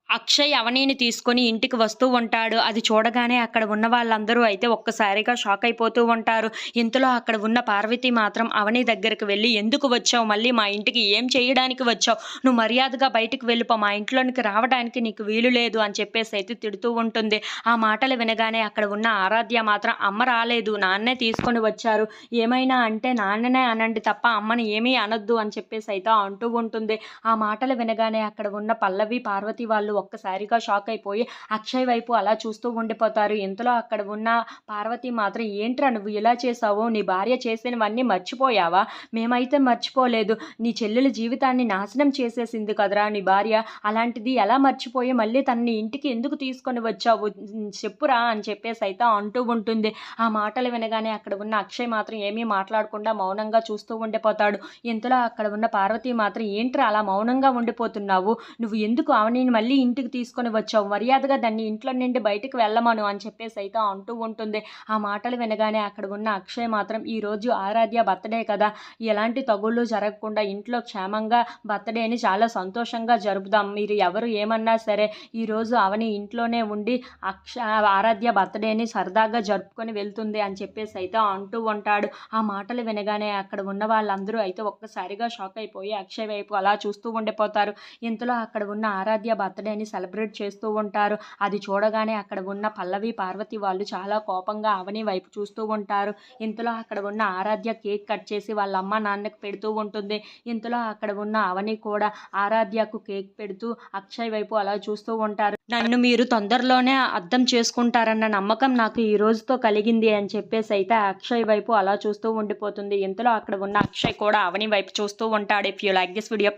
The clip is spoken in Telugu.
అక్షయ్ అవనీని తీసుకొని ఇంటికి వస్తూ ఉంటాడు. అది చూడగానే అక్కడ ఉన్న వాళ్ళందరూ అయితే ఒక్కసారిగా షాక్ అయిపోతూ ఉంటారు. ఇంతలో అక్కడ ఉన్న పార్వతి మాత్రం అవని దగ్గరికి వెళ్ళి, "ఎందుకు వచ్చావు? మళ్ళీ మా ఇంటికి ఏం చేయడానికి వచ్చావు? నువ్వు మర్యాదగా బయటికి వెళ్ళిపో. మా ఇంట్లోనికి రావడానికి నీకు వీలు లేదు" అని చెప్పేసి అయితే తిడుతూ ఉంటుంది. ఆ మాటలు వినగానే అక్కడ ఉన్న ఆరాధ్య మాత్రం, "అమ్మ రాలేదు, నాన్నే తీసుకొని వచ్చారు. ఏమైనా అంటే నాన్ననే అనండి తప్ప అమ్మని ఏమీ అనొద్దు" అని చెప్పేసి అయితే అంటూ ఉంటుంది. ఆ మాటలు వినగానే అక్కడ ఉన్న పల్లవి, పార్వతి వాళ్ళు ఒక్కసారిగా షాక్ అయిపోయి అక్షయ్ వైపు అలా చూస్తూ ఉండిపోతారు. ఇంతలో అక్కడ ఉన్న పార్వతి మాత్రం, "ఏంట్రా నువ్వు ఇలా చేసావు? నీ భార్య చేసినవన్నీ మర్చిపోయావా? మేమైతే మర్చిపోలేదు. నీ చెల్లెల జీవితాన్ని నాశనం చేసేసింది కదరా నీ భార్య. అలాంటిది ఎలా మర్చిపోయి మళ్ళీ తనని ఇంటికి ఎందుకు తీసుకొని వచ్చావు? చెప్పురా" అని చెప్పేసి అయితే అంటూ ఉంటుంది. ఆ మాటలు వినగానే అక్కడ ఉన్న అక్షయ్ మాత్రం ఏమీ మాట్లాడకుండా మౌనంగా చూస్తూ ఉండిపోతాడు. ఇంతలో అక్కడ ఉన్న పార్వతి మాత్రం, "ఏంట్రా అలా మౌనంగా ఉండిపోతున్నావు? నువ్వు ఎందుకు అవనిని మళ్ళీ ఇంటికి తీసుకొని వచ్చావు? మర్యాదగా దాన్ని ఇంట్లో నుండి బయటికి వెళ్ళమను" అని చెప్పేసి అయితే అంటూ ఉంటుంది. ఆ మాటలు వినగానే అక్కడ ఉన్న అక్షయ్ మాత్రం, "ఈరోజు ఆరాధ్య బర్త్‌డే కదా! ఎలాంటి తగువులు జరగకుండా ఇంట్లో క్షేమంగా బర్త్‌డేని చాలా సంతోషంగా జరుపుదాం. మీరు ఎవరు ఏమన్నా సరే ఈరోజు అవని ఇంట్లోనే ఉండి ఆరాధ్య బర్త్‌డేని సరదాగా జరుపుకొని వెళ్తుంది" అని చెప్పేసి అయితే అంటూ ఉంటాడు. ఆ మాటలు వినగానే అక్కడ ఉన్న వాళ్ళందరూ అయితే ఒక్కసారిగా షాక్ అయిపోయి అక్షయ్ వైపు అలా చూస్తూ ఉండిపోతారు. ఇంతలో అక్కడ ఉన్న ఆరాధ్య బర్త్‌డేని సెలబ్రేట్ చేస్తూ ఉంటారు. అది చూడగానే అక్కడ ఉన్న పల్లవి, పార్వతి వాళ్ళు చాలా కోపంగా అవని వైపు చూస్తూ ఉంటారు. ఇంతలో అక్కడ ఉన్న ఆరాధ్య కేక్ కట్ చేసి వాళ్ళ అమ్మ నాన్నకి పెడుతూ ఉంటుంది. ఇంతలో అక్కడ ఉన్న అవని కూడా ఆరాధ్యకు కేక్ పెడుతూ అక్షయ్ వైపు అలా చూస్తూ ఉంటారు. "నన్ను మీరు తొందరలోనే అర్థం చేసుకుంటారన్న నమ్మకం నాకు ఈ రోజుతో కలిగింది" అని చెప్పేసి అయితే అక్షయ్ వైపు అలా చూస్తూ ఉండిపోతుంది. ఇంతలో అక్కడ ఉన్న అక్షయ్ కూడా అవని వైపు చూస్తూ ఉంటాడు. If you like this video please